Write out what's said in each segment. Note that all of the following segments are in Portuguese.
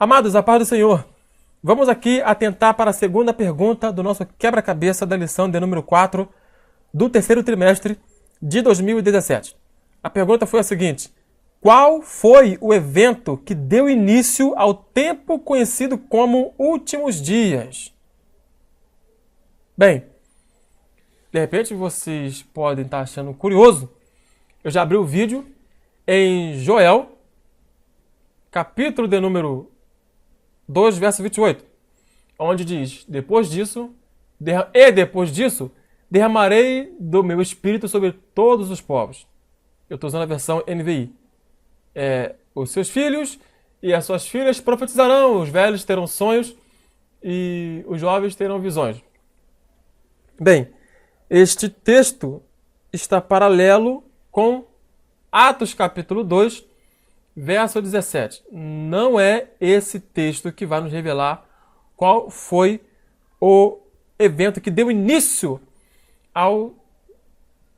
Amados, a paz do Senhor. Vamos aqui atentar para a segunda pergunta do nosso quebra-cabeça da lição de número 4 do terceiro trimestre de 2017. A pergunta foi a seguinte: qual foi o evento que deu início ao tempo conhecido como últimos dias? Bem, de repente vocês podem estar achando curioso. Eu já abri o vídeo em Joel, capítulo de número 2, verso 28, onde diz: depois disso, derramarei do meu espírito sobre todos os povos. Eu estou usando a versão NVI. Os seus filhos e as suas filhas profetizarão, os velhos terão sonhos e os jovens terão visões. Bem, este texto está paralelo com Atos capítulo 2, verso 17. Não é esse texto que vai nos revelar qual foi o evento que deu início ao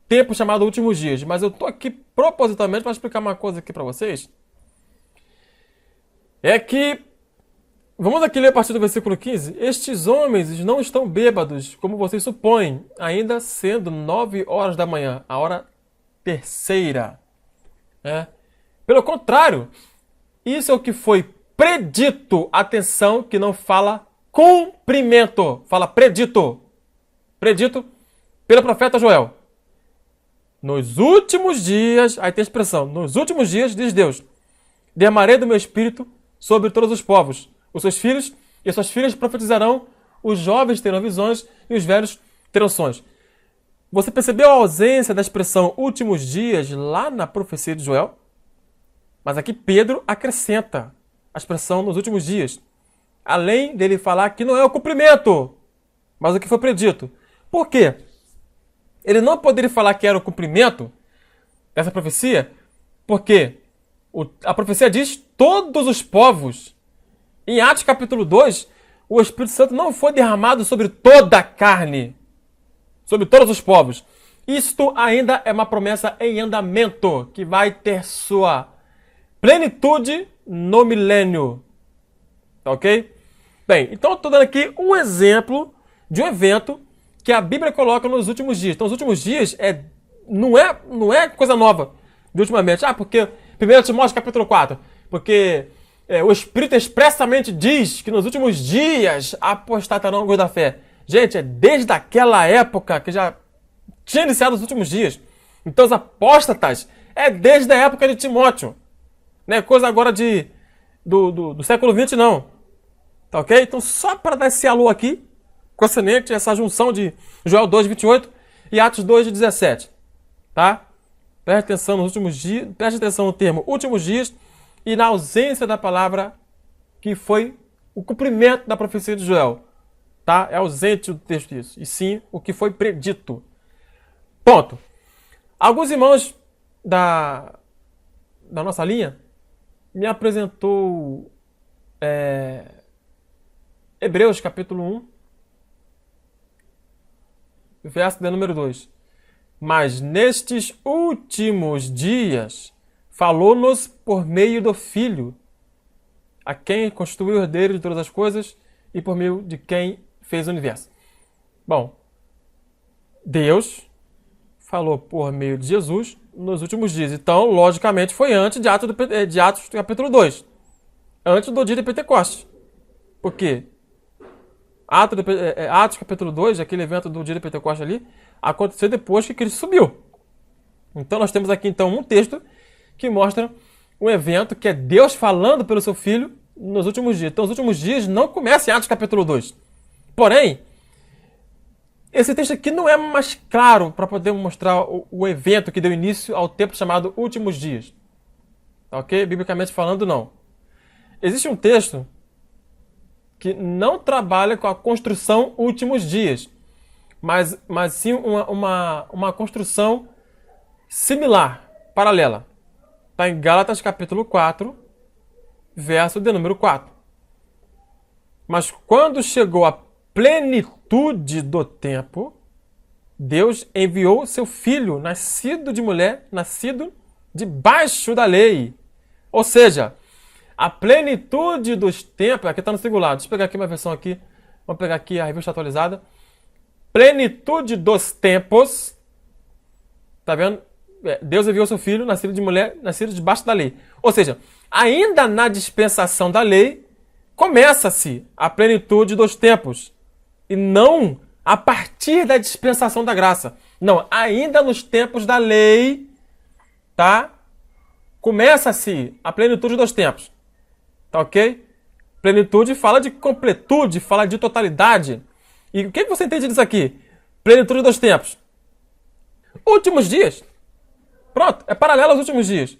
tempo chamado últimos dias. Mas eu estou aqui propositalmente para explicar uma coisa aqui para vocês. É que, vamos aqui ler a partir do versículo 15. Estes homens não estão bêbados, como vocês supõem, ainda sendo 9 horas da manhã, a hora terceira. Pelo contrário, isso é o que foi predito. Atenção, que não fala cumprimento, fala predito. Predito pelo profeta Joel. Nos últimos dias, aí tem a expressão, nos últimos dias, diz Deus, derramarei do meu espírito sobre todos os povos. Os seus filhos e as suas filhas profetizarão, os jovens terão visões e os velhos terão sonhos. Você percebeu a ausência da expressão últimos dias lá na profecia de Joel? Mas aqui Pedro acrescenta a expressão nos últimos dias. Além dele falar que não é o cumprimento, mas o que foi predito. Por quê? Ele não poderia falar que era o cumprimento dessa profecia, porque a profecia diz todos os povos. Em Atos capítulo 2, o Espírito Santo não foi derramado sobre toda a carne, sobre todos os povos. Isto ainda é uma promessa em andamento, que vai ter sua plenitude no milênio. Tá ok? Bem, então eu estou dando aqui um exemplo de um evento que a Bíblia coloca nos últimos dias. Então, os últimos dias não é coisa nova de ultimamente. Porque 1 Timóteo capítulo 4, porque o Espírito expressamente diz que nos últimos dias apostatarão alguns da fé. Gente, é desde aquela época que já tinha iniciado os últimos dias. Então, os apóstatas é desde a época de Timóteo. Não é coisa agora do século XX, não. Tá ok? Então, só para dar esse alô aqui, consonante, essa junção de Joel 2, 28 e Atos 2, 17. Tá? Preste atenção nos últimos dias, preste atenção no termo últimos dias e na ausência da palavra que foi o cumprimento da profecia de Joel. Tá? É ausente o texto disso. E sim o que foi predito. Ponto. Alguns irmãos da nossa linha me apresentou Hebreus capítulo 1, verso de número 2. Mas nestes últimos dias falou-nos por meio do Filho, a quem constituiu o herdeiro de todas as coisas e por meio de quem fez o universo. Bom, Deus falou por meio de Jesus nos últimos dias. Então, logicamente, foi antes de Atos capítulo 2. Antes do dia de Pentecostes. Por quê? Atos capítulo 2, aquele evento do dia de Pentecostes ali, aconteceu depois que Cristo subiu. Então nós temos aqui então um texto que mostra um evento que é Deus falando pelo seu Filho nos últimos dias. Então os últimos dias não começam em Atos capítulo 2. Porém, esse texto aqui não é mais claro para poder mostrar o evento que deu início ao tempo chamado últimos dias. Ok? Biblicamente falando, não. Existe um texto que não trabalha com a construção últimos dias, mas sim uma construção similar, paralela. Está em Gálatas capítulo 4, verso de número 4. Mas quando chegou a plenitude do tempo, Deus enviou seu filho, nascido de mulher, nascido debaixo da lei. Ou seja, A plenitude dos tempos, aqui está no singular, deixa eu pegar aqui uma versão aqui, vamos pegar aqui a revista atualizada. Plenitude dos tempos, tá vendo? Deus enviou seu filho, nascido de mulher, nascido debaixo da lei. Ou seja, ainda na dispensação da lei, começa-se a plenitude dos tempos. E não a partir da dispensação da graça. Não, ainda nos tempos da lei, tá? Começa-se a plenitude dos tempos. Tá ok? Plenitude fala de completude, fala de totalidade. E o que você entende disso aqui? Plenitude dos tempos. Últimos dias. Pronto, é paralelo aos últimos dias.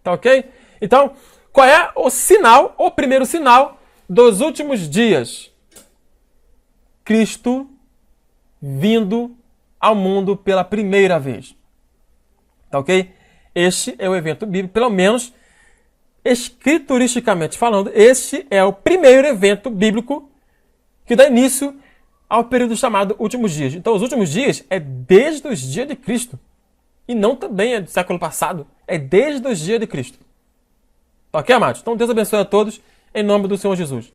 Tá ok? Então, qual é o sinal, o primeiro sinal dos últimos dias? Cristo vindo ao mundo pela primeira vez. Tá ok? Este é o evento bíblico, pelo menos escrituristicamente falando, este é o primeiro evento bíblico que dá início ao período chamado últimos dias. Então, os últimos dias é desde os dias de Cristo. E não também é do século passado. É desde os dias de Cristo. Ok, amados? Então, Deus abençoe a todos, em nome do Senhor Jesus.